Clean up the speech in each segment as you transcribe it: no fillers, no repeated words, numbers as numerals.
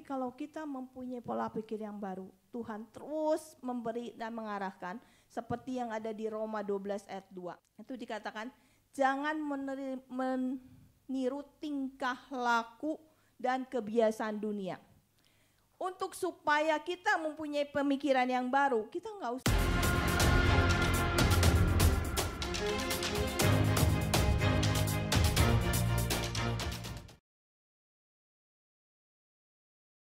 kalau kita mempunyai pola pikir yang baru, Tuhan terus memberi dan mengarahkan seperti yang ada di Roma 12 ayat 2. Itu dikatakan, jangan meniru tingkah laku dan kebiasaan dunia. Untuk supaya kita mempunyai pemikiran yang baru, kita nggak usah.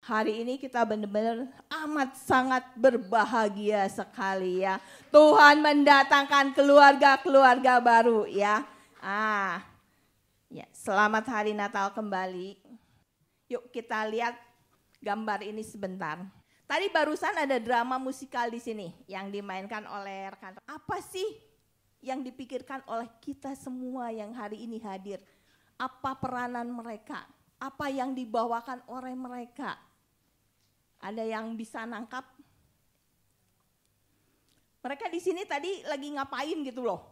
Hari ini kita benar-benar amat sangat berbahagia sekali ya. Tuhan mendatangkan keluarga-keluarga baru ya. Ya, selamat hari Natal kembali. Yuk kita lihat gambar ini sebentar. Tadi barusan ada drama musikal di sini yang dimainkan oleh rekan. Apa sih yang dipikirkan oleh kita semua yang hari ini hadir? Apa peranan mereka? Apa yang dibawakan oleh mereka? Ada yang bisa nangkap? Mereka di sini tadi lagi ngapain gitu loh?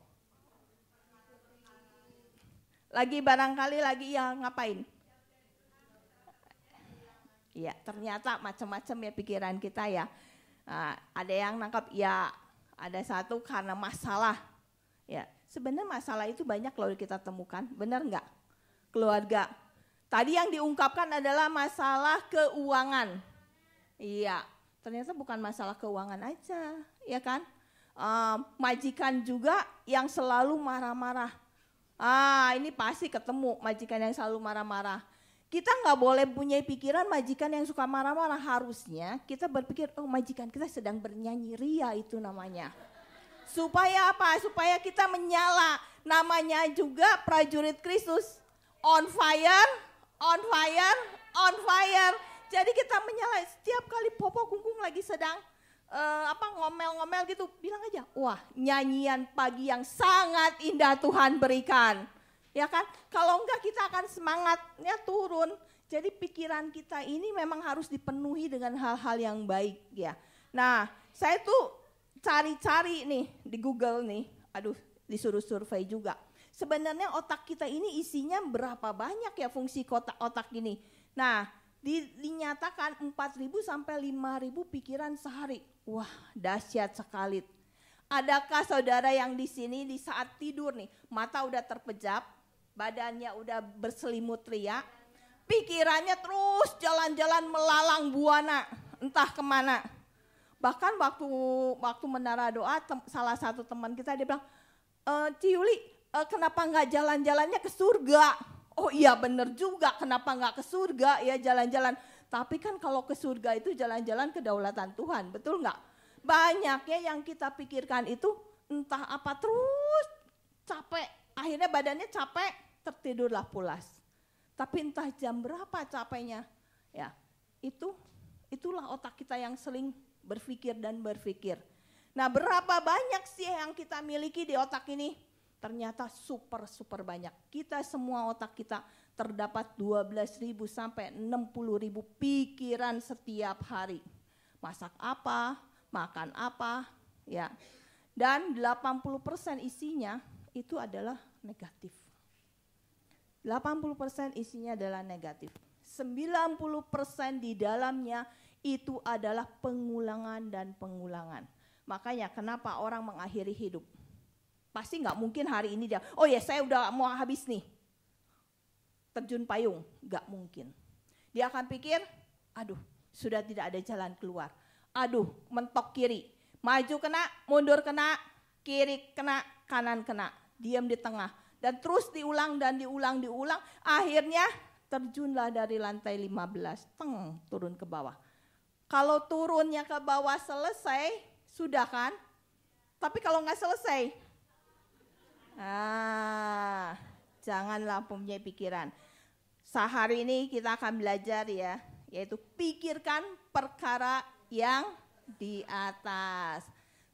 Lagi barangkali lagi ngapain? Ya, ternyata macam-macam ya pikiran kita ya. Ada yang nangkap ya, ada satu karena masalah. Ya, sebenarnya masalah itu banyak loh kita temukan, benar nggak? Keluarga. Tadi yang diungkapkan adalah masalah keuangan. Iya, ternyata bukan masalah keuangan aja, ya kan? Majikan juga yang selalu marah-marah. Ini pasti ketemu majikan yang selalu marah-marah. Kita nggak boleh punya pikiran majikan yang suka marah-marah. Harusnya kita berpikir, oh majikan kita sedang bernyanyi ria itu namanya. Supaya apa? Supaya kita menyala. Namanya juga prajurit Kristus. On fire, on fire, on fire. Jadi kita menyala setiap kali Popo Kungkung lagi sedang ngomel-ngomel gitu, bilang aja, wah nyanyian pagi yang sangat indah Tuhan berikan. Ya kan, kalau enggak kita akan semangatnya turun. Jadi pikiran kita ini memang harus dipenuhi dengan hal-hal yang baik ya. Nah, saya tuh cari-cari nih di Google nih, disuruh survei juga. Sebenarnya otak kita ini isinya berapa banyak ya fungsi otak ini. Nah, dinyatakan 4.000 sampai 5.000 pikiran sehari. Wah, dahsyat sekali. Adakah saudara yang di sini di saat tidur nih, mata udah terpejam, badannya udah berselimut ria, pikirannya terus jalan-jalan melalang buana, entah kemana. Bahkan waktu menara doa, salah satu teman kita dia bilang, Ciuli, kenapa nggak jalan-jalannya ke surga? Oh iya bener juga, kenapa nggak ke surga ya jalan-jalan. Tapi kan kalau ke surga itu jalan-jalan kedaulatan Tuhan, betul nggak? Banyaknya yang kita pikirkan itu entah apa terus capek. Akhirnya badannya capek, tertidurlah pulas. Tapi entah jam berapa capeknya. Ya, itulah otak kita yang sering berpikir dan berpikir. Nah berapa banyak sih yang kita miliki di otak ini? Ternyata super banyak. Kita semua otak kita terdapat 12.000 sampai 60.000 pikiran setiap hari. Masak apa, makan apa, ya. Dan 80% isinya itu adalah negatif. 80% isinya adalah negatif. 90% di dalamnya itu adalah pengulangan dan pengulangan. Makanya kenapa orang mengakhiri hidup? Pasti nggak mungkin hari ini dia, oh ya saya udah mau habis nih, terjun payung, nggak mungkin. Dia akan pikir, aduh sudah tidak ada jalan keluar, aduh mentok kiri, maju kena, mundur kena, kiri kena, kanan kena, diam di tengah. Dan terus diulang dan diulang, akhirnya terjunlah dari lantai 15, turun ke bawah. Kalau turunnya ke bawah selesai, sudah kan? Tapi kalau nggak selesai, janganlah mempunyai pikiran. Sehari ini kita akan belajar ya, yaitu pikirkan perkara yang di atas.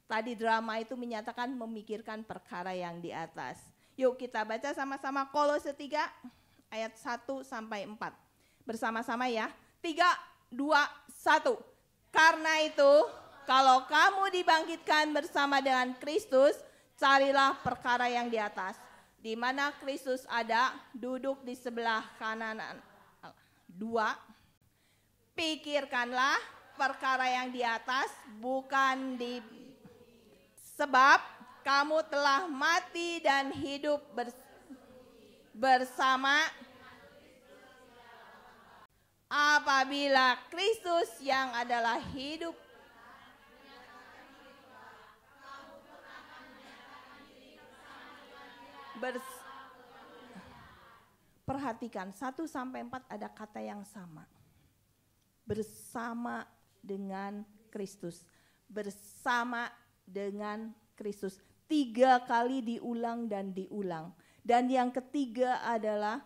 Tadi drama itu menyatakan memikirkan perkara yang di atas. Yuk kita baca sama-sama Kolose 3 ayat 1 sampai 4. Bersama-sama ya. 3, 2, 1. Karena itu, kalau kamu dibangkitkan bersama dengan Kristus, carilah perkara yang di atas, di mana Kristus ada, duduk di sebelah kanan. 2. Pikirkanlah perkara yang di atas, bukan di... Sebab kamu telah mati dan hidup bersama apabila Kristus yang adalah hidup perhatikan 1-4 ada kata yang sama. Bersama dengan Kristus. Bersama dengan Kristus. 3 kali diulang dan diulang. Dan yang ketiga adalah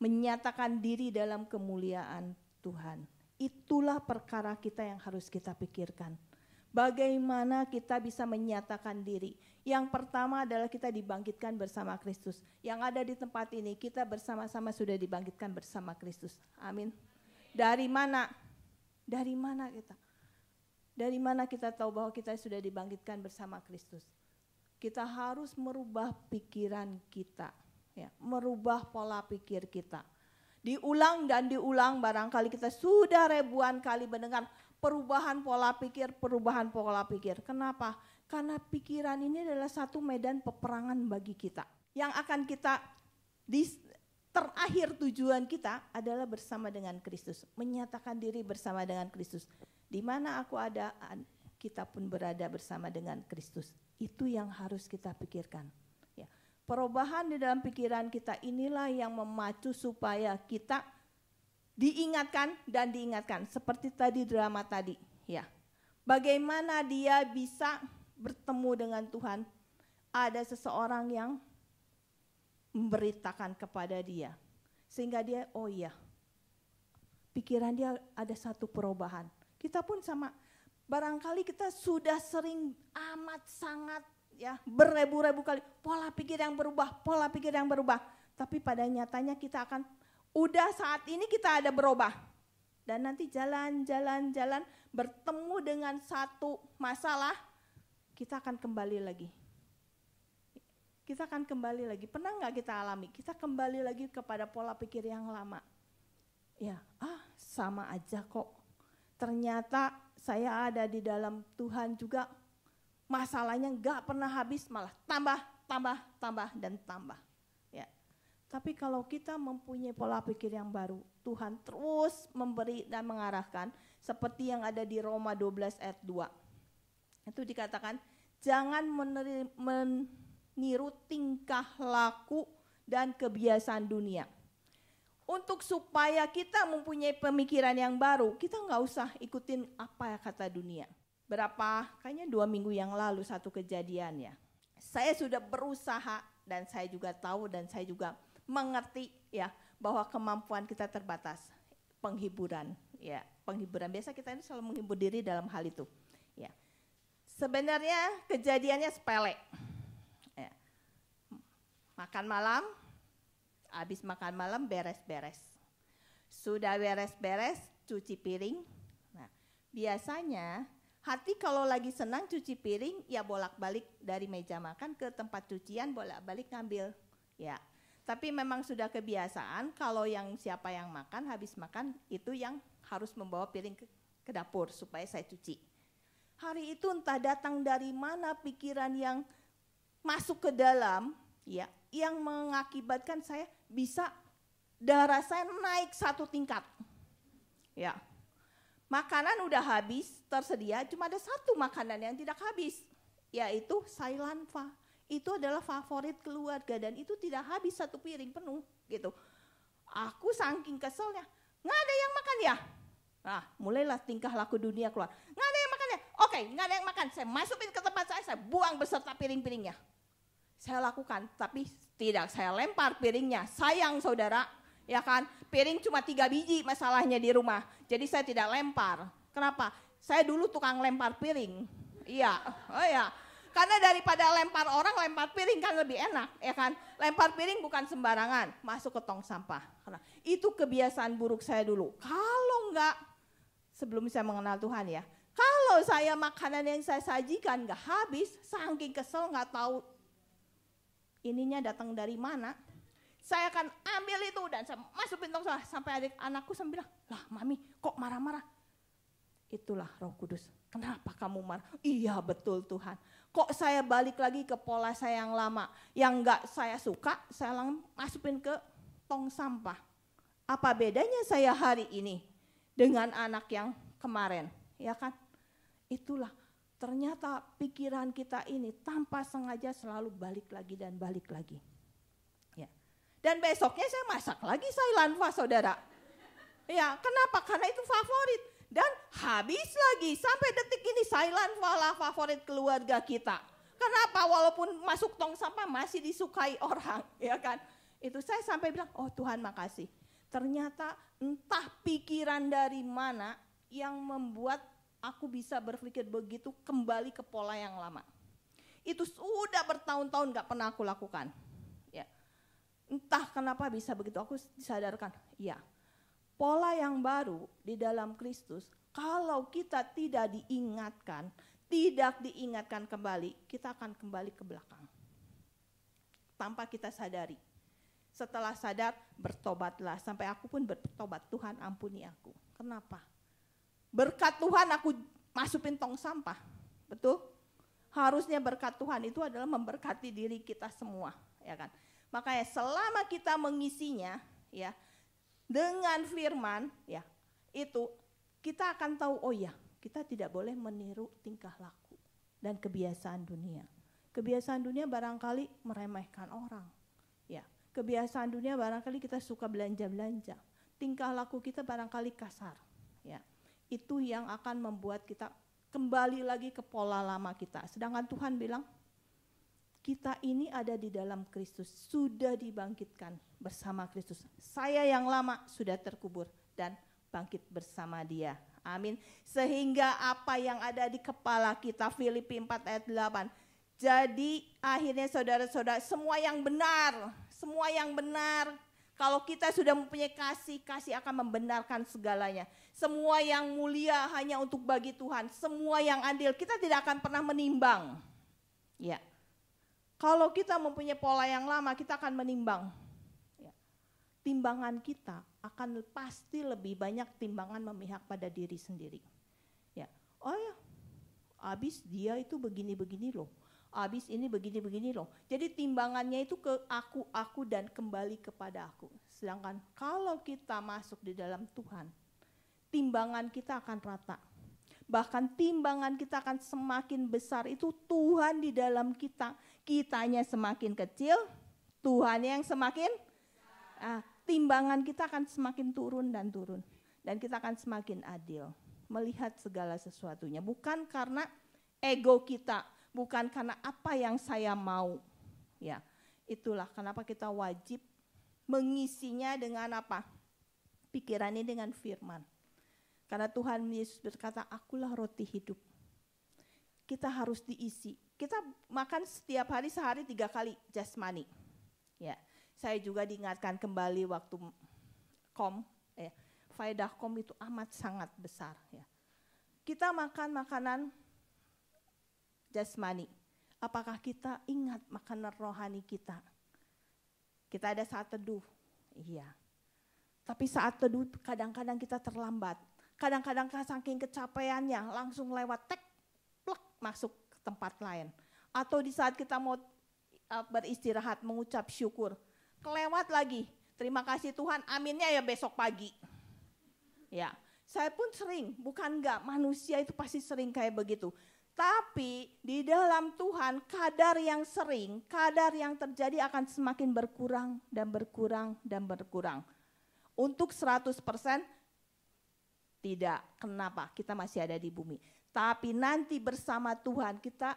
menyatakan diri dalam kemuliaan Tuhan. Itulah perkara kita yang harus kita pikirkan. Bagaimana kita bisa menyatakan diri. Yang pertama adalah kita dibangkitkan bersama Kristus. Yang ada di tempat ini kita bersama-sama sudah dibangkitkan bersama Kristus. Amin. Dari mana? Dari mana kita? Dari mana kita tahu bahwa kita sudah dibangkitkan bersama Kristus? Kita harus merubah pikiran kita. Ya, merubah pola pikir kita. Diulang dan diulang, barangkali kita sudah ribuan kali mendengar perubahan pola pikir, perubahan pola pikir. Kenapa? Karena pikiran ini adalah satu medan peperangan bagi kita. Yang akan kita, terakhir tujuan kita adalah bersama dengan Kristus. Menyatakan diri bersama dengan Kristus. Di mana aku ada, kita pun berada bersama dengan Kristus. Itu yang harus kita pikirkan. Ya. Perubahan di dalam pikiran kita inilah yang memacu supaya kita diingatkan dan diingatkan. Seperti tadi drama tadi. Ya. Bagaimana dia bisa bertemu dengan Tuhan. Ada seseorang yang memberitakan kepada dia. Sehingga dia, oh iya. Pikiran dia ada satu perubahan. Kita pun sama. Barangkali kita sudah sering amat sangat ya beribu-ribu kali pola pikir yang berubah, pola pikir yang berubah. Tapi pada nyatanya kita akan udah saat ini kita ada berubah. Dan nanti jalan-jalan bertemu dengan satu masalah, kita akan kembali lagi. Kita akan kembali lagi. Pernah nggak kita alami? Kita kembali lagi kepada pola pikir yang lama. Ya, sama aja kok. Ternyata saya ada di dalam Tuhan juga, masalahnya nggak pernah habis, malah tambah dan tambah. Ya. Tapi kalau kita mempunyai pola pikir yang baru, Tuhan terus memberi dan mengarahkan, seperti yang ada di Roma 12 ayat 2. Itu dikatakan, jangan meniru tingkah laku dan kebiasaan dunia. Untuk supaya kita mempunyai pemikiran yang baru, kita nggak usah ikutin apa yang kata dunia. Kayaknya 2 minggu yang lalu satu kejadian ya. Saya sudah berusaha dan saya juga tahu dan saya juga mengerti ya bahwa kemampuan kita terbatas. Penghiburan, ya penghiburan. Biasa kita ini selalu menghibur diri dalam hal itu. Ya. Sebenarnya kejadiannya sepele. Ya. Makan malam. Habis makan malam beres-beres. Sudah beres-beres cuci piring. Nah, biasanya hati kalau lagi senang cuci piring ya bolak-balik dari meja makan ke tempat cucian bolak-balik ngambil. Ya. Tapi memang sudah kebiasaan kalau yang siapa yang makan habis makan itu yang harus membawa piring ke dapur supaya saya cuci. Hari itu entah datang dari mana pikiran yang masuk ke dalam ya, yang mengakibatkan saya bisa darah saya naik 1 tingkat. Ya. Makanan udah habis, tersedia, cuma ada 1 makanan yang tidak habis, yaitu Sailanfa. Itu adalah favorit keluarga dan itu tidak habis 1 piring penuh gitu. Aku saking keselnya, nggak ada yang makan ya? Nah, mulailah tingkah laku dunia keluar. Nggak ada yang makan ya? Oke, nggak ada yang makan. Saya masukin ke tempat saya buang beserta piring-piringnya. Saya lakukan, tapi tidak saya lempar piringnya. Sayang saudara, ya kan? Piring cuma 3 biji masalahnya di rumah. Jadi saya tidak lempar. Kenapa? Saya dulu tukang lempar piring. Iya, oh ya. Karena daripada lempar orang, lempar piring kan lebih enak, ya kan? Lempar piring bukan sembarangan, masuk ke tong sampah. Karena itu kebiasaan buruk saya dulu. Kalau enggak, sebelum saya mengenal Tuhan ya, kalau saya makanan yang saya sajikan enggak habis, saking kesel enggak tahu ininya datang dari mana. saya akan ambil itu dan saya masukin tong sampah. Sampai adik anakku sambil bilang, lah mami kok marah-marah? Itulah Roh Kudus. Kenapa kamu marah? Iya betul Tuhan. Kok saya balik lagi ke pola saya yang lama. Yang enggak saya suka, saya masukin ke tong sampah. Apa bedanya saya hari ini dengan anak yang kemarin? Ya kan? Itulah. Ternyata pikiran kita ini tanpa sengaja selalu balik lagi dan balik lagi. Ya. Dan besoknya saya masak lagi Sailanfa saudara. Ya, kenapa? Karena itu favorit. Dan habis lagi sampai detik ini Sailanfa lah favorit keluarga kita. Kenapa? Walaupun masuk tong sampah masih disukai orang, ya kan? Itu saya sampai bilang, oh Tuhan makasih. Ternyata entah pikiran dari mana yang membuat aku bisa berpikir begitu kembali ke pola yang lama. Itu sudah bertahun-tahun gak pernah aku lakukan. Ya. Entah kenapa bisa begitu, aku disadarkan. Ya, pola yang baru di dalam Kristus, kalau kita tidak diingatkan kembali, kita akan kembali ke belakang. Tanpa kita sadari. Setelah sadar, bertobatlah. Sampai aku pun bertobat, Tuhan ampuni aku. Kenapa? Berkat Tuhan aku masukin tong sampah, betul? Harusnya berkat Tuhan itu adalah memberkati diri kita semua, ya kan? Makanya selama kita mengisinya, ya, dengan firman, ya, itu kita akan tahu, oh ya, kita tidak boleh meniru tingkah laku dan kebiasaan dunia. Kebiasaan dunia barangkali meremehkan orang, ya. Kebiasaan dunia barangkali kita suka belanja-belanja. Tingkah laku kita barangkali kasar, ya. Itu yang akan membuat kita kembali lagi ke pola lama kita. Sedangkan Tuhan bilang, kita ini ada di dalam Kristus, sudah dibangkitkan bersama Kristus. Saya yang lama sudah terkubur dan bangkit bersama Dia. Amin. Sehingga apa yang ada di kepala kita, Filipi 4 ayat 8. Jadi akhirnya saudara-saudara, semua yang benar, kalau kita sudah mempunyai kasih akan membenarkan segalanya. Semua yang mulia hanya untuk bagi Tuhan. Semua yang adil, kita tidak akan pernah menimbang. Ya. Kalau kita mempunyai pola yang lama, kita akan menimbang. Ya. Timbangan kita akan pasti lebih banyak timbangan memihak pada diri sendiri. Ya. Oh ya, habis dia itu begini-begini loh. Habis ini begini-begini loh. Jadi timbangannya itu ke aku dan kembali kepada aku. Sedangkan kalau kita masuk di dalam Tuhan, timbangan kita akan rata. Bahkan timbangan kita akan semakin besar. Itu Tuhan di dalam kita. Kitanya semakin kecil, Tuhan yang semakin timbangan kita akan semakin turun dan turun. Dan kita akan semakin adil. Melihat segala sesuatunya. Bukan karena ego kita. Bukan karena apa yang saya mau. Ya, itulah kenapa kita wajib mengisinya dengan apa? Pikiran ini dengan firman. Karena Tuhan Yesus berkata, akulah roti hidup. Kita harus diisi. Kita makan setiap hari sehari 3 kali jasmani. Ya, saya juga diingatkan kembali waktu faedah itu amat sangat besar. Ya. Kita makan makanan jasmani. Apakah kita ingat makanan rohani kita? Kita ada saat teduh. Iya. Tapi saat teduh kadang-kadang kita terlambat. Kadang-kadang saking kecapeannya langsung lewat plek masuk ke tempat lain. Atau di saat kita mau beristirahat mengucap syukur, kelewat lagi. Terima kasih Tuhan, aminnya ya besok pagi. Ya, saya pun sering, bukan enggak, manusia itu pasti sering kayak begitu. Tapi di dalam Tuhan kadar yang sering, kadar yang terjadi akan semakin berkurang dan berkurang dan berkurang. Untuk 100% tidak. Kenapa? Kita masih ada di bumi. Tapi nanti bersama Tuhan kita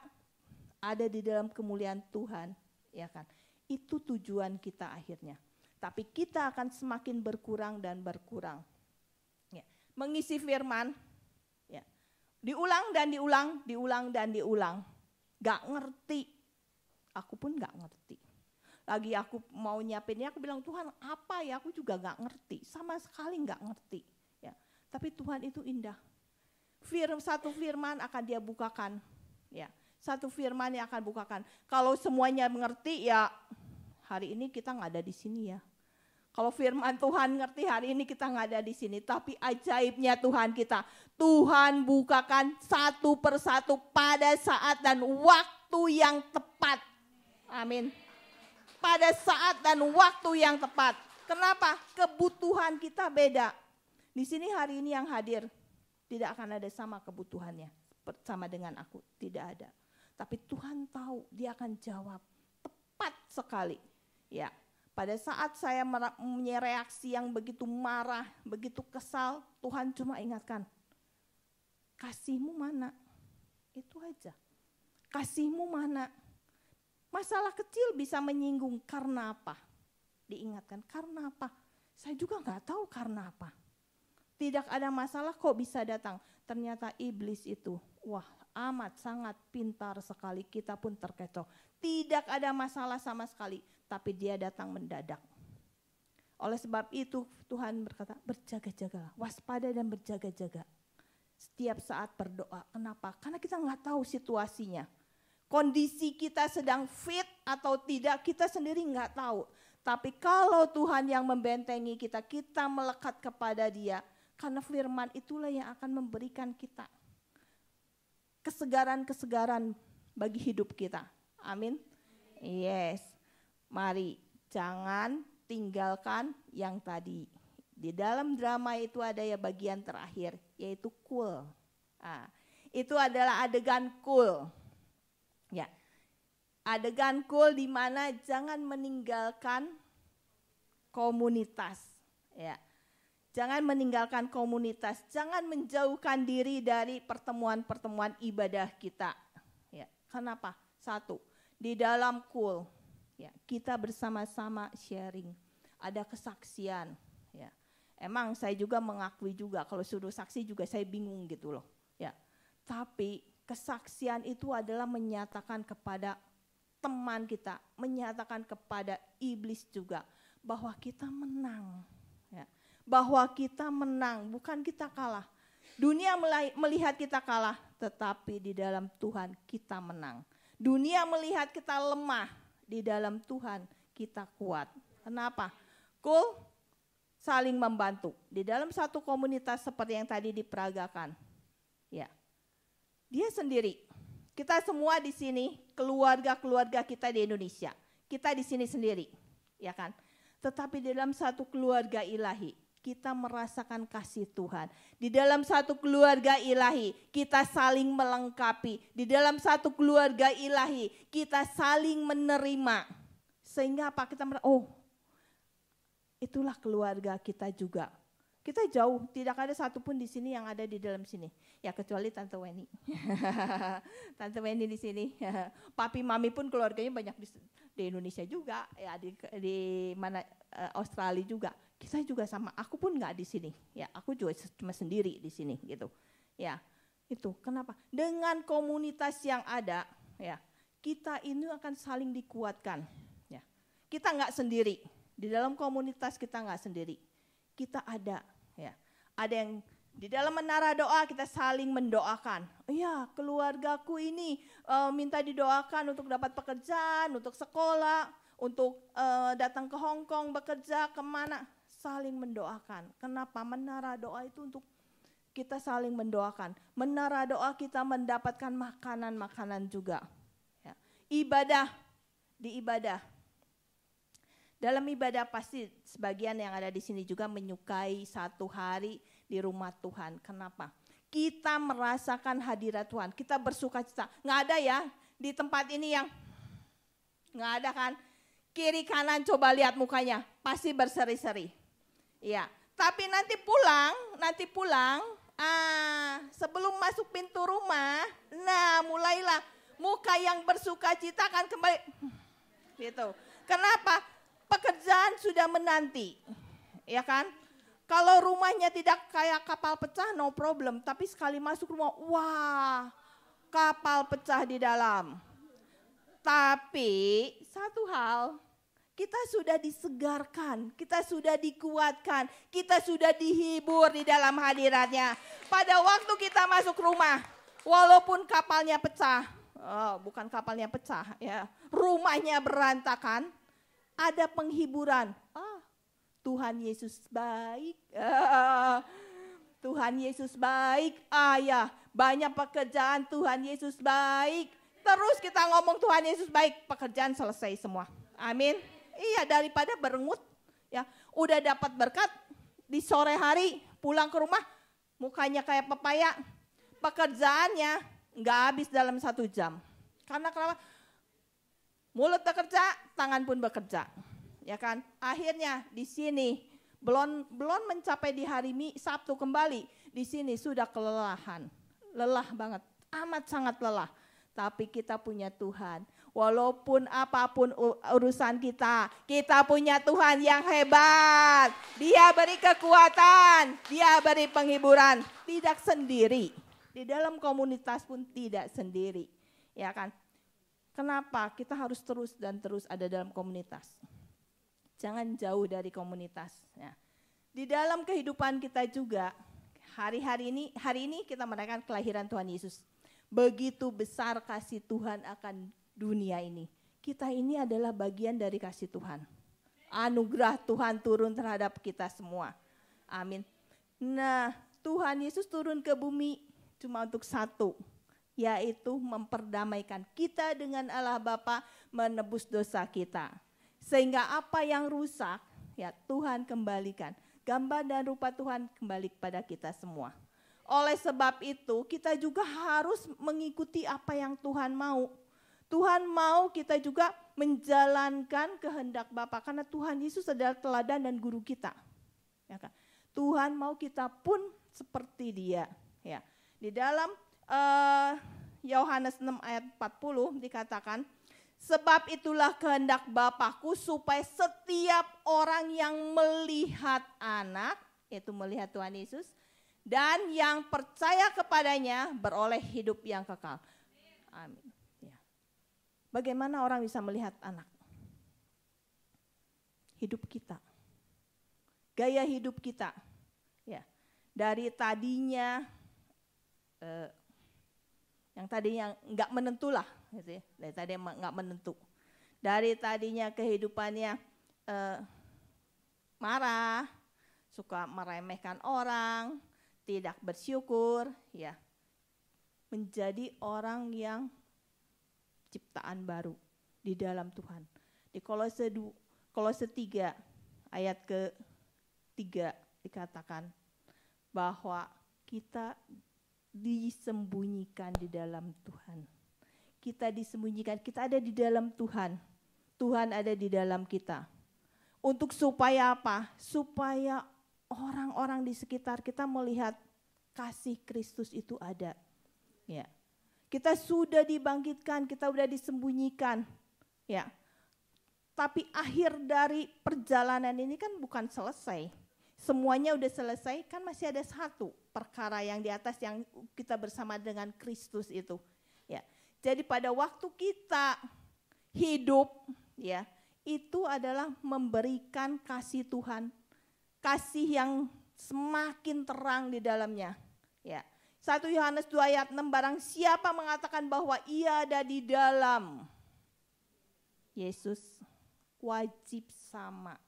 ada di dalam kemuliaan Tuhan, ya kan? Itu tujuan kita akhirnya. Tapi kita akan semakin berkurang dan berkurang. Ya. Mengisi firman, ya. Diulang dan diulang. Gak ngerti. Aku pun gak ngerti. Lagi aku mau nyiapinnya, aku bilang Tuhan apa ya? Aku juga gak ngerti. Sama sekali gak ngerti. Ya. Tapi Tuhan itu indah. Satu firman akan Dia bukakan. Ya. Satu firman yang akan bukakan. Kalau semuanya mengerti ya hari ini kita nggak ada di sini ya. Kalau firman Tuhan ngerti hari ini kita nggak ada di sini. Tapi ajaibnya Tuhan kita. Tuhan bukakan satu persatu pada saat dan waktu yang tepat. Amin. Pada saat dan waktu yang tepat. Kenapa? Kebutuhan kita beda. Di sini hari ini yang hadir tidak akan ada sama kebutuhannya. Sama dengan aku. Tidak ada. Tapi Tuhan tahu dia akan jawab. Tepat sekali. Ya. Pada saat saya punya reaksi yang begitu marah, begitu kesal, Tuhan cuma ingatkan, kasihmu mana? Itu aja. Kasihmu mana? Masalah kecil bisa menyinggung karena apa? Diingatkan karena apa? Saya juga nggak tahu karena apa. Tidak ada masalah kok bisa datang. Ternyata iblis itu, wah amat sangat pintar sekali, kita pun terkecoh. Tidak ada masalah sama sekali. Tapi dia datang mendadak. Oleh sebab itu Tuhan berkata, berjaga-jagalah, waspada dan berjaga-jaga. Setiap saat berdoa. Kenapa? Karena kita nggak tahu situasinya. Kondisi kita sedang fit atau tidak, kita sendiri nggak tahu. Tapi kalau Tuhan yang membentengi kita, kita melekat kepada Dia. Karena firman itulah yang akan memberikan kita kesegaran-kesegaran bagi hidup kita. Amin. Yes. Mari jangan tinggalkan yang tadi. Di dalam drama itu ada ya bagian terakhir yaitu cool. Itu adalah adegan cool. Ya. Adegan cool di mana jangan meninggalkan komunitas. Ya. Jangan meninggalkan komunitas, jangan menjauhkan diri dari pertemuan-pertemuan ibadah kita. Ya. Kenapa? Satu, di dalam cool. Ya, kita bersama-sama sharing, ada kesaksian. Ya. Emang saya juga mengakui juga kalau suruh saksi juga saya bingung gitu loh. Ya. Tapi kesaksian itu adalah menyatakan kepada teman kita, menyatakan kepada iblis juga bahwa kita menang. Ya. Bahwa kita menang, bukan kita kalah. Dunia melihat kita kalah, tetapi di dalam Tuhan kita menang. Dunia melihat kita lemah. Di dalam Tuhan kita kuat. Kenapa? Cool, saling membantu. Di dalam satu komunitas seperti yang tadi diperagakan. Ya. Dia sendiri. Kita semua di sini, keluarga-keluarga kita di Indonesia. Kita di sini sendiri, ya kan? Tetapi di dalam satu keluarga ilahi, kita merasakan kasih Tuhan. Di dalam satu keluarga ilahi, kita saling melengkapi. Di dalam satu keluarga ilahi, kita saling menerima. Sehingga apa? Kita merasa, oh itulah keluarga kita juga. Kita jauh, tidak ada satupun di sini yang ada di dalam sini. Ya kecuali Tante Weni. Tante Weni di sini. Papi Mami pun keluarganya banyak di Indonesia juga. Ya di mana Australia juga. Kita juga sama, aku pun nggak di sini. Ya, aku juga cuma sendiri di sini gitu. Ya, itu kenapa? Dengan komunitas yang ada, ya, kita ini akan saling dikuatkan. Ya, kita nggak sendiri. Di dalam komunitas kita nggak sendiri. Kita ada, ya, ada yang di dalam menara doa kita saling mendoakan. Iya, keluargaku ini minta didoakan untuk dapat pekerjaan, untuk sekolah, untuk datang ke Hong Kong bekerja kemana. Saling mendoakan. Kenapa? Menara doa itu untuk kita saling mendoakan. Menara doa kita mendapatkan makanan-makanan juga. Ya. Ibadah, di ibadah. Dalam ibadah pasti sebagian yang ada di sini juga menyukai satu hari di rumah Tuhan. Kenapa? Kita merasakan hadirat Tuhan. Kita bersuka cita. Nggak ada ya di tempat ini yang nggak ada kan? Kiri kanan coba lihat mukanya. Pasti berseri-seri. Ya, tapi nanti pulang, sebelum masuk pintu rumah, nah mulailah muka yang bersuka cita akan kembali, gitu. Kenapa? Pekerjaan sudah menanti, ya kan? Kalau rumahnya tidak kayak kapal pecah, no problem. Tapi sekali masuk rumah, wah, kapal pecah di dalam. Tapi satu hal. Kita sudah disegarkan, kita sudah dikuatkan, kita sudah dihibur di dalam hadiratnya. Pada waktu kita masuk rumah, walaupun kapalnya pecah, bukan kapalnya pecah, ya, rumahnya berantakan, ada penghiburan. Tuhan Yesus baik. Tuhan Yesus baik. Ya, banyak pekerjaan Tuhan Yesus baik. Terus kita ngomong Tuhan Yesus baik, pekerjaan selesai semua. Amin. Iya, daripada berengut, ya, udah dapat berkat di sore hari pulang ke rumah mukanya kayak pepaya, pekerjaannya nggak habis dalam 1 jam. Karena kenapa? Mulut bekerja, tangan pun bekerja, ya kan? Akhirnya di sini belum mencapai di hari Sabtu kembali, di sini sudah kelelahan, lelah banget, amat sangat lelah. Tapi kita punya Tuhan. Walaupun apapun urusan kita punya Tuhan yang hebat. Dia beri kekuatan, Dia beri penghiburan. Tidak sendiri. Di dalam komunitas pun tidak sendiri. Ya kan? Kenapa? Kita harus terus dan terus ada dalam komunitas. Jangan jauh dari komunitas. Ya. Di dalam kehidupan kita juga, hari ini kita merayakan kelahiran Tuhan Yesus. Begitu besar kasih Tuhan akan dunia ini. Kita ini adalah bagian dari kasih Tuhan. Anugerah Tuhan turun terhadap kita semua. Amin. Nah, Tuhan Yesus turun ke bumi cuma untuk satu, yaitu memperdamaikan kita dengan Allah Bapa, menebus dosa kita. Sehingga apa yang rusak, ya Tuhan kembalikan. Gambar dan rupa Tuhan kembali kepada kita semua. Oleh sebab itu kita juga harus mengikuti apa yang Tuhan mau. Tuhan mau kita juga menjalankan kehendak Bapa karena Tuhan Yesus adalah teladan dan guru kita. Ya kan? Tuhan mau kita pun seperti Dia. Ya. Di dalam Yohanes 6 ayat 40 dikatakan, sebab itulah kehendak Bapa-Ku supaya setiap orang yang melihat anak, yaitu melihat Tuhan Yesus, dan yang percaya kepadanya beroleh hidup yang kekal. Amin. Ya. Bagaimana orang bisa melihat anak? Hidup kita. Gaya hidup kita. Ya. Dari tadinya, yang tadinya nggak menentu lah. Gitu ya. Dari tadinya nggak menentu. Dari tadinya kehidupannya marah, suka meremehkan orang, tidak bersyukur, ya, menjadi orang yang ciptaan baru di dalam Tuhan. Di Kolose 3 ayat ke-3 dikatakan bahwa kita disembunyikan di dalam Tuhan. Kita disembunyikan, kita ada di dalam Tuhan. Tuhan ada di dalam kita. Untuk supaya apa? Supaya orang-orang di sekitar kita melihat kasih Kristus itu ada. Ya. Kita sudah dibangkitkan, kita sudah disembunyikan. Ya. Tapi akhir dari perjalanan ini kan bukan selesai. Semuanya udah selesai, kan masih ada satu perkara yang di atas yang kita bersama dengan Kristus itu. Ya. Jadi pada waktu kita hidup, ya, itu adalah memberikan kasih Tuhan. Kasih yang semakin terang di dalamnya. Ya. 1 Yohanes 2 ayat 6, barang siapa mengatakan bahwa ia ada di dalam Yesus, wajib sama.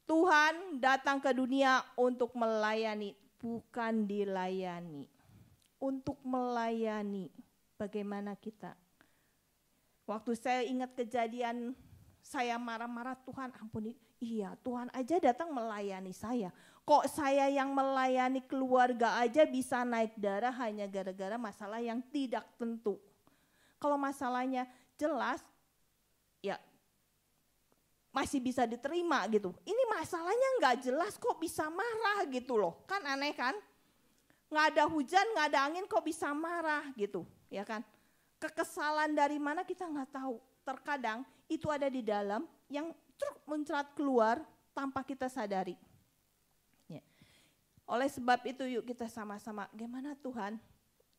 Tuhan datang ke dunia untuk melayani, bukan dilayani. Untuk melayani. Bagaimana kita? Waktu saya ingat kejadian saya marah-marah, Tuhan ampuni. Iya, Tuhan aja datang melayani saya. Kok saya yang melayani keluarga aja bisa naik darah hanya gara-gara masalah yang tidak tentu. Kalau masalahnya jelas, ya masih bisa diterima gitu. Ini masalahnya nggak jelas kok bisa marah gitu loh. Kan aneh kan? Nggak ada hujan, nggak ada angin kok bisa marah gitu. Ya kan? Kekesalan dari mana kita nggak tahu. Terkadang itu ada di dalam yang mencerat keluar tanpa kita sadari. Ya. Oleh sebab itu yuk kita sama-sama, gimana Tuhan?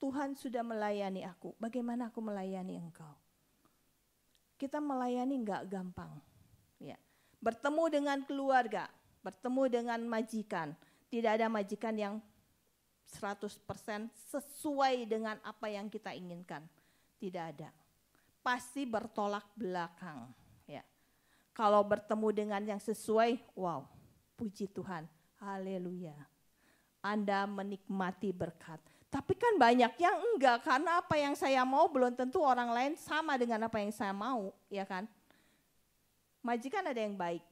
Tuhan sudah melayani aku, bagaimana aku melayani Engkau? Kita melayani enggak gampang. Ya. Bertemu dengan keluarga, bertemu dengan majikan. Tidak ada majikan yang 100% sesuai dengan apa yang kita inginkan. Tidak ada. Pasti bertolak belakang. Ya. Kalau bertemu dengan yang sesuai, wow, puji Tuhan, haleluya. Anda menikmati berkat. Tapi kan banyak yang enggak, karena apa yang saya mau belum tentu orang lain sama dengan apa yang saya mau, ya kan? Majikan ada yang baik,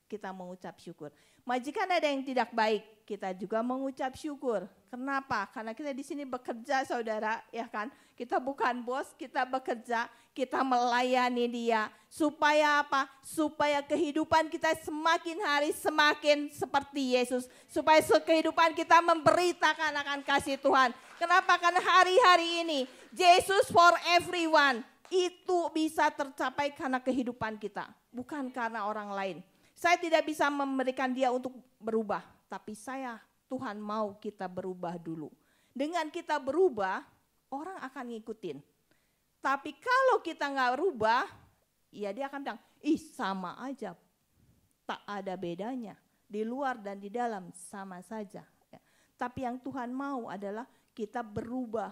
kita mengucap syukur. Majikan ada yang tidak baik, kita juga mengucap syukur. Kenapa? Karena kita di sini bekerja, saudara, ya kan? Kita bukan bos, kita bekerja, kita melayani dia. Supaya apa? Supaya kehidupan kita semakin hari semakin seperti Yesus. Supaya kehidupan kita memberitakan akan kasih Tuhan. Kenapa? Karena hari-hari ini, Jesus for everyone, itu bisa tercapai karena kehidupan kita. Bukan karena orang lain. Saya tidak bisa memberikan dia untuk berubah. Tapi Tuhan mau kita berubah dulu. Dengan kita berubah, orang akan ngikutin. Tapi kalau kita nggak berubah, ya dia akan bilang, ih sama aja. Tak ada bedanya. Di luar dan di dalam sama saja. Ya. Tapi yang Tuhan mau adalah kita berubah.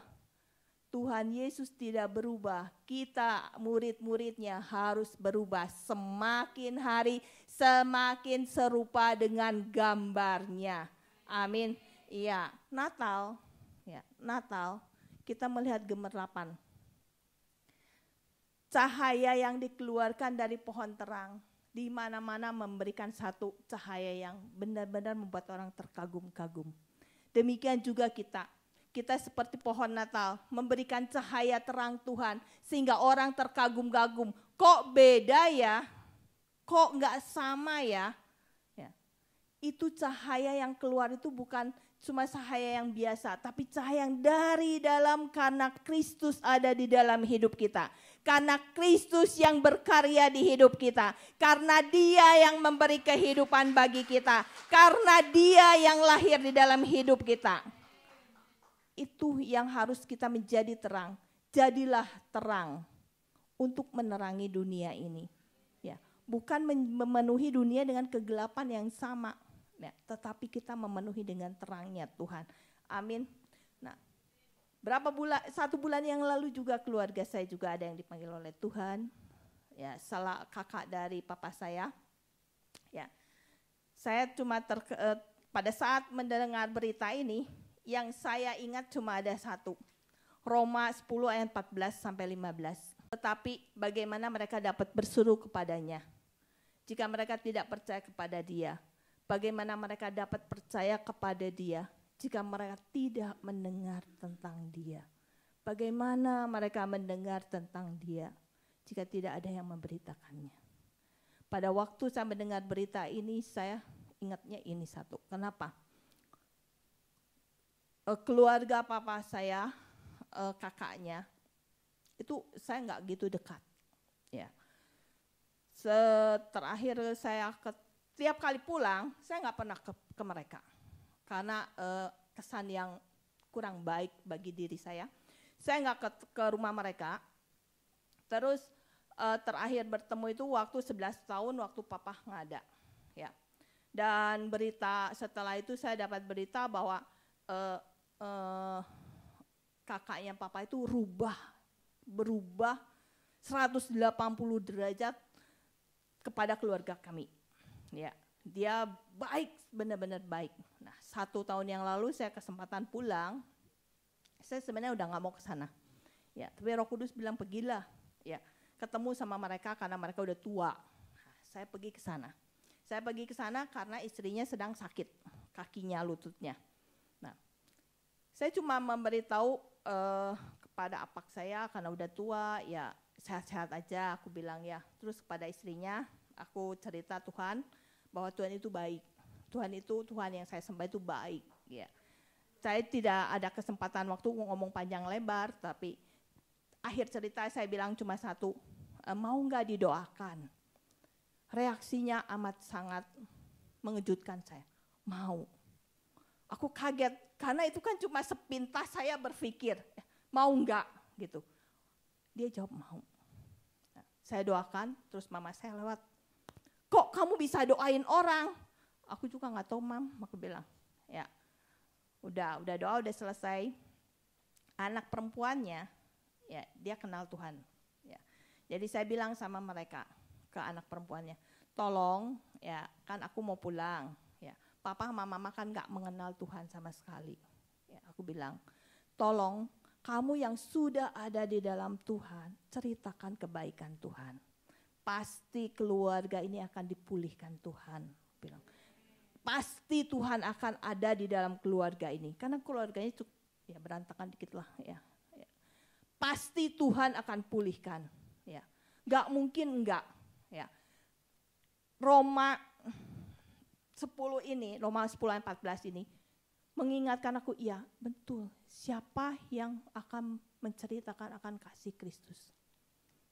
Tuhan Yesus tidak berubah, kita murid-muridnya harus berubah. Semakin hari semakin serupa dengan gambarnya. Amin. Iya, Natal. Ya, Natal kita melihat gemerlapan. Cahaya yang dikeluarkan dari pohon terang di mana-mana memberikan satu cahaya yang benar-benar membuat orang terkagum-kagum. Demikian juga kita. Kita seperti pohon Natal, memberikan cahaya terang Tuhan, sehingga orang terkagum-kagum. Kok beda ya? Kok nggak sama ya? Ya? Itu cahaya yang keluar itu bukan cuma cahaya yang biasa, tapi cahaya yang dari dalam karena Kristus ada di dalam hidup kita. Karena Kristus yang berkarya di hidup kita. Karena Dia yang memberi kehidupan bagi kita. Karena Dia yang lahir di dalam hidup kita. Itu yang harus kita menjadi terang. Jadilah terang untuk menerangi dunia ini. Ya, bukan memenuhi dunia dengan kegelapan yang sama, ya, tetapi kita memenuhi dengan terangnya Tuhan. Amin. Nah, satu bulan yang lalu juga keluarga saya juga ada yang dipanggil oleh Tuhan. Ya, salah kakak dari papa saya. Ya, saya cuma pada saat mendengar berita ini, yang saya ingat cuma ada satu. Roma 10 ayat 14 sampai 15. Tetapi bagaimana mereka dapat berseru kepadanya jika mereka tidak percaya kepada Dia? Bagaimana mereka dapat percaya kepada Dia jika mereka tidak mendengar tentang Dia? Bagaimana mereka mendengar tentang Dia jika tidak ada yang memberitakannya? Pada waktu saya mendengar berita ini, saya ingatnya ini satu. Kenapa? Keluarga papa saya, kakaknya, itu saya nggak gitu dekat. Ya. Terakhir saya tiap kali pulang, saya nggak pernah ke mereka. Karena kesan yang kurang baik bagi diri saya. Saya nggak ke rumah mereka. Terus terakhir bertemu itu waktu 11 tahun waktu papa nggak ada. Ya. Dan setelah itu saya dapat berita bahwa kakaknya papa itu berubah 180 derajat kepada keluarga kami. Ya, dia baik, benar-benar baik. Nah, 1 tahun yang lalu saya kesempatan pulang, saya sebenarnya udah nggak mau ke sana. Ya, tapi Roh Kudus bilang pergilah. Ya, ketemu sama mereka karena mereka udah tua. Nah, saya pergi ke sana. Saya pergi ke sana karena istrinya sedang sakit, kakinya, lututnya. Saya cuma memberitahu kepada apak saya karena udah tua, ya sehat-sehat aja, aku bilang ya. Terus kepada istrinya, aku cerita Tuhan, bahwa Tuhan itu baik. Tuhan yang saya sembah itu baik. Ya. Saya tidak ada kesempatan waktu ngomong panjang lebar, tapi akhir cerita saya bilang cuma satu, mau nggak didoakan? Reaksinya amat sangat mengejutkan saya, mau. Aku kaget, karena itu kan cuma sepintas saya berpikir, mau enggak gitu. Dia jawab mau. Nah, saya doakan, terus mama saya lewat. Kok kamu bisa doain orang? Aku juga nggak tahu, Mam, aku bilang. Ya, udah doa, udah selesai. Anak perempuannya, ya dia kenal Tuhan. Ya. Jadi saya bilang sama mereka, ke anak perempuannya, tolong ya, kan aku mau pulang ya, papa sama mama kan gak mengenal Tuhan sama sekali ya. Aku bilang, tolong kamu yang sudah ada di dalam Tuhan, ceritakan kebaikan Tuhan, pasti keluarga ini akan dipulihkan Tuhan. Bilang, pasti Tuhan akan ada di dalam keluarga ini, karena keluarganya cukup ya berantakan dikit lah ya. Pasti Tuhan akan pulihkan ya, gak mungkin enggak ya. Roma 10 ini, Roma 10 ayat 14 ini mengingatkan aku, iya betul, siapa yang akan menceritakan akan kasih Kristus?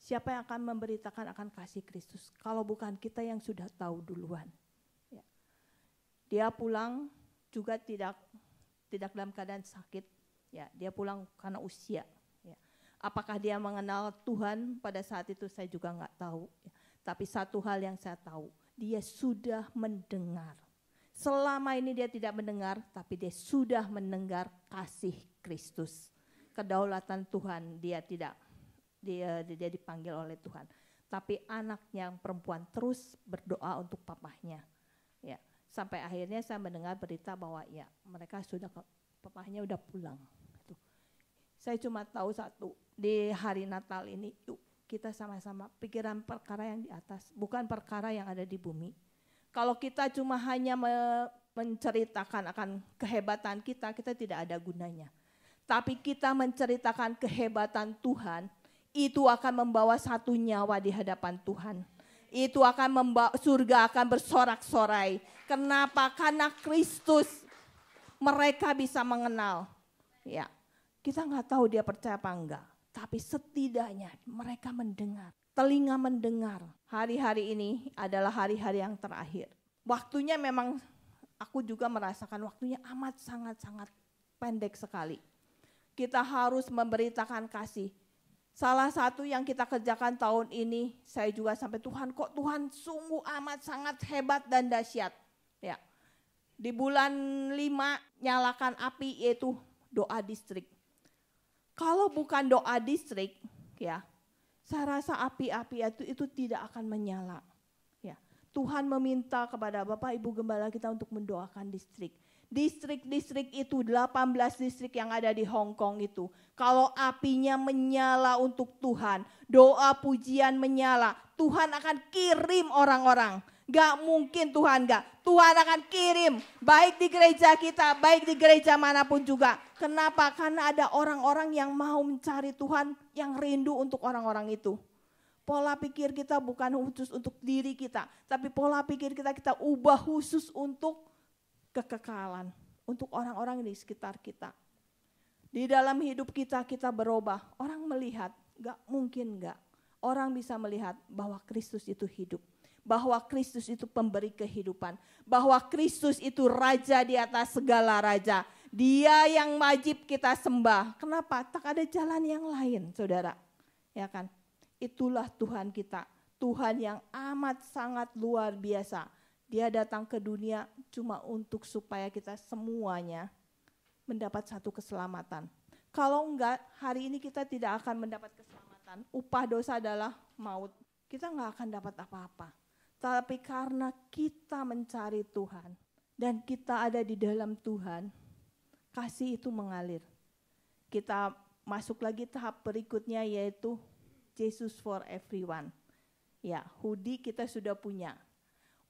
Siapa yang akan memberitakan akan kasih Kristus kalau bukan kita yang sudah tahu duluan ya. Dia pulang juga tidak dalam keadaan sakit ya, dia pulang karena usia ya. Apakah dia mengenal Tuhan pada saat itu saya juga nggak tahu ya. Tapi satu hal yang saya tahu, dia sudah mendengar. Selama ini dia tidak mendengar, tapi dia sudah mendengar kasih Kristus. Kedaulatan Tuhan dia dipanggil oleh Tuhan. Tapi anaknya yang perempuan terus berdoa untuk papahnya. Ya, sampai akhirnya saya mendengar berita bahwa ya mereka papahnya udah pulang. Saya cuma tahu satu, di hari Natal ini yuk kita sama-sama pikiran perkara yang di atas, bukan perkara yang ada di bumi. Kalau kita cuma hanya menceritakan akan kehebatan kita tidak ada gunanya. Tapi kita menceritakan kehebatan Tuhan, itu akan membawa satu nyawa di hadapan Tuhan. Itu akan membawa surga akan bersorak-sorai. Kenapa? Karena Kristus mereka bisa mengenal. Ya, kita nggak tahu dia percaya apa enggak. Tapi setidaknya mereka mendengar, telinga mendengar. Hari-hari ini adalah hari-hari yang terakhir. Waktunya memang aku juga merasakan waktunya amat sangat-sangat pendek sekali. Kita harus memberitakan kasih. Salah satu yang kita kerjakan tahun ini, saya juga sampai Tuhan, kok Tuhan sungguh amat sangat hebat dan dahsyat. Ya. Di bulan 5 nyalakan api yaitu doa distrik. Kalau bukan doa distrik, ya, saya rasa api-api itu tidak akan menyala. Ya, Tuhan meminta kepada Bapak Ibu Gembala kita untuk mendoakan distrik. Distrik-distrik itu 18 distrik yang ada di Hong Kong itu. Kalau apinya menyala untuk Tuhan, doa pujian menyala, Tuhan akan kirim orang-orang. Gak mungkin Tuhan akan kirim baik di gereja kita, baik di gereja manapun juga. Kenapa? Karena ada orang-orang yang mau mencari Tuhan, yang rindu untuk orang-orang itu. Pola pikir kita bukan khusus untuk diri kita, tapi pola pikir kita ubah khusus untuk kekekalan, untuk orang-orang di sekitar kita. Di dalam hidup kita berubah, orang melihat, gak mungkin gak. Orang bisa melihat bahwa Kristus itu hidup. Bahwa Kristus itu pemberi kehidupan, bahwa Kristus itu raja di atas segala raja. Dia yang wajib kita sembah. Kenapa? Tak ada jalan yang lain, saudara. Ya kan? Itulah Tuhan kita, Tuhan yang amat sangat luar biasa. Dia datang ke dunia cuma untuk supaya kita semuanya mendapat satu keselamatan. Kalau enggak, hari ini kita tidak akan mendapat keselamatan. Upah dosa adalah maut. Kita enggak akan dapat apa-apa. Tapi karena kita mencari Tuhan dan kita ada di dalam Tuhan, kasih itu mengalir. Kita masuk lagi tahap berikutnya yaitu Jesus for everyone. Ya, hoodie kita sudah punya.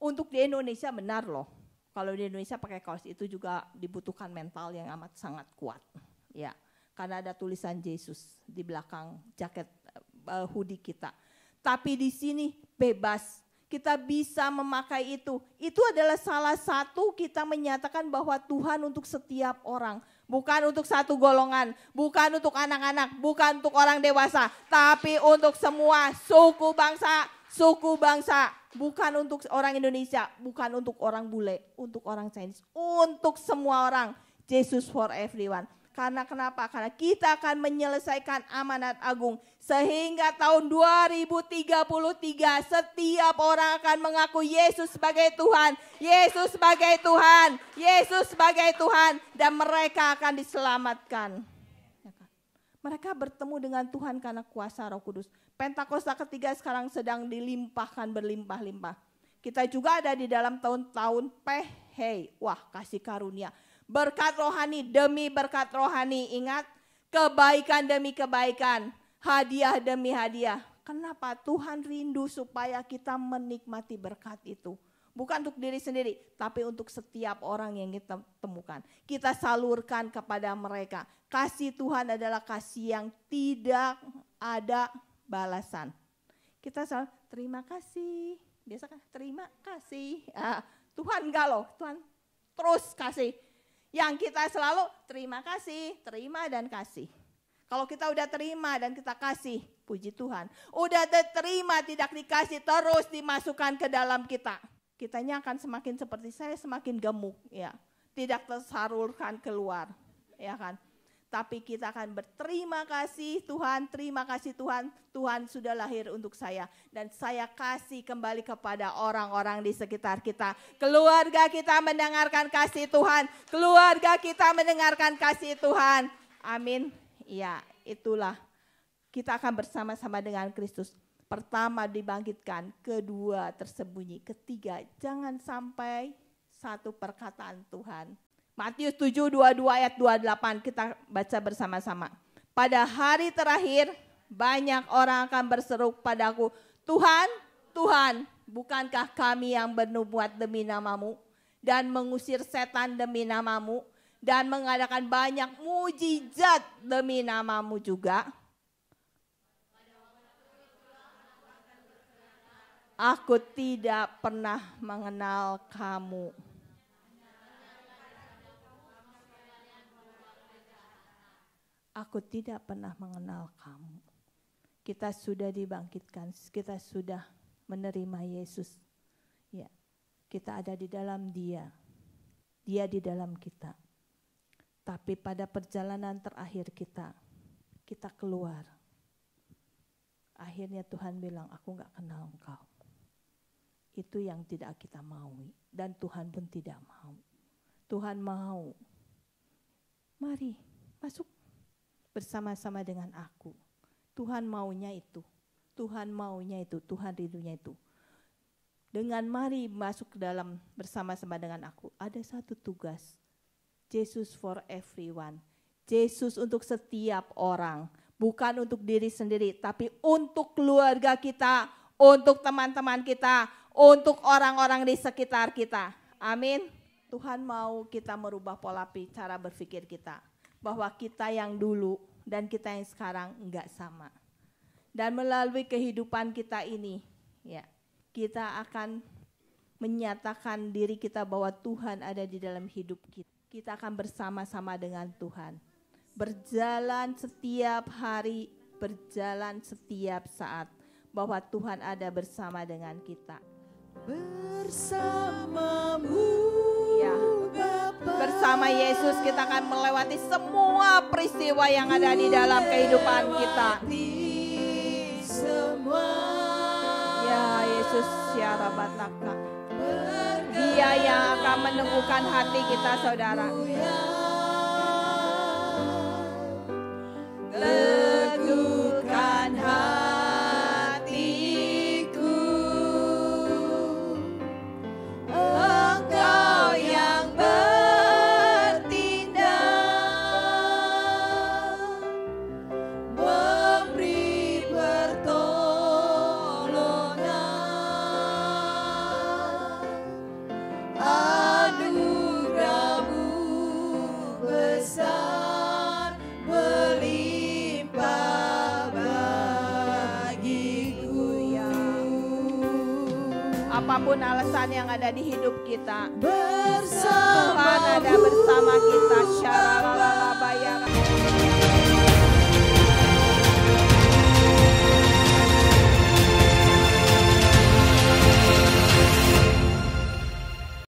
Untuk di Indonesia benar loh. Kalau di Indonesia pakai kaos itu juga dibutuhkan mental yang amat sangat kuat. Ya, karena ada tulisan Yesus di belakang jaket hoodie kita. Tapi di sini bebas. Kita bisa memakai itu. Itu adalah salah satu kita menyatakan bahwa Tuhan untuk setiap orang. Bukan untuk satu golongan, bukan untuk anak-anak, bukan untuk orang dewasa. Tapi untuk semua suku bangsa. Bukan untuk orang Indonesia, bukan untuk orang bule, untuk orang Chinese. Untuk semua orang, Jesus for everyone. Karena kenapa? Karena kita akan menyelesaikan amanat agung. Sehingga tahun 2033 setiap orang akan mengaku Yesus sebagai Tuhan. Yesus sebagai Tuhan. Yesus sebagai Tuhan. Dan mereka akan diselamatkan. Mereka bertemu dengan Tuhan karena kuasa Roh Kudus. Pentakosta ketiga sekarang sedang dilimpahkan berlimpah-limpah. Kita juga ada di dalam tahun-tahun Pehei. Wah, kasih karunia. Berkat rohani demi berkat rohani. Ingat, kebaikan demi kebaikan. Hadiah demi hadiah. Kenapa? Tuhan rindu supaya kita menikmati berkat itu. Bukan untuk diri sendiri, tapi untuk setiap orang yang kita temukan. Kita salurkan kepada mereka. Kasih Tuhan adalah kasih yang tidak ada balasan. Kita selalu terima kasih. Biasa kan terima kasih. Tuhan enggak loh, Tuhan terus kasih. Yang kita selalu terima kasih, terima dan kasih. Kalau kita udah terima dan kita kasih, puji Tuhan. Udah terima tidak dikasih, terus dimasukkan ke dalam kita. Kitanya akan semakin seperti saya, semakin gemuk, ya. Tidak tersalurkan keluar, ya kan. Tapi kita akan berterima kasih Tuhan, terima kasih Tuhan. Tuhan sudah lahir untuk saya. Dan saya kasih kembali kepada orang-orang di sekitar kita. Keluarga kita mendengarkan kasih Tuhan. Keluarga kita mendengarkan kasih Tuhan. Amin. Ya, itulah. Kita akan bersama-sama dengan Kristus. Pertama dibangkitkan, kedua tersembunyi, ketiga jangan sampai satu perkataan Tuhan. Matius 7:22 ayat 28 kita baca bersama-sama. Pada hari terakhir banyak orang akan berseru padaku, Tuhan, Tuhan, bukankah kami yang bernubuat demi namamu dan mengusir setan demi namamu dan mengadakan banyak mujizat demi namamu juga? Aku tidak pernah mengenal kamu. Aku tidak pernah mengenal kamu. Kita sudah dibangkitkan, kita sudah menerima Yesus. Ya, kita ada di dalam Dia. Dia di dalam kita. Tapi pada perjalanan terakhir kita keluar. Akhirnya Tuhan bilang, aku enggak kenal engkau. Itu yang tidak kita maui. Dan Tuhan pun tidak mau. Tuhan mau. Mari masuk bersama-sama dengan aku. Tuhan maunya itu. Tuhan maunya itu. Tuhan rindunya itu. Dengan mari masuk ke dalam bersama-sama dengan aku. Ada satu tugas. Jesus for everyone. Yesus untuk setiap orang. Bukan untuk diri sendiri. Tapi untuk keluarga kita. Untuk teman-teman kita. Untuk orang-orang di sekitar kita. Amin. Tuhan mau kita merubah pola cara berpikir kita. Bahwa kita yang dulu dan kita yang sekarang enggak sama. Dan melalui kehidupan kita ini, ya, kita akan menyatakan diri kita bahwa Tuhan ada di dalam hidup kita. Kita akan bersama-sama dengan Tuhan. Berjalan setiap hari, berjalan setiap saat. Bahwa Tuhan ada bersama dengan kita. Bersamamu, ya. Bapa. Bersama Yesus kita akan melewati semua peristiwa yang ada di dalam kehidupan kita. Semua. Ya Yesus, ya Rabataka. Dia yang akan meneguhkan hati kita, saudara. Teguhkan hatiku, Engkau yang bertindak, memberi pertolongan, anugerah-Mu besar melimpah bagiku. Apapun alasan yang ada di hidup kita, Bersama Tuhan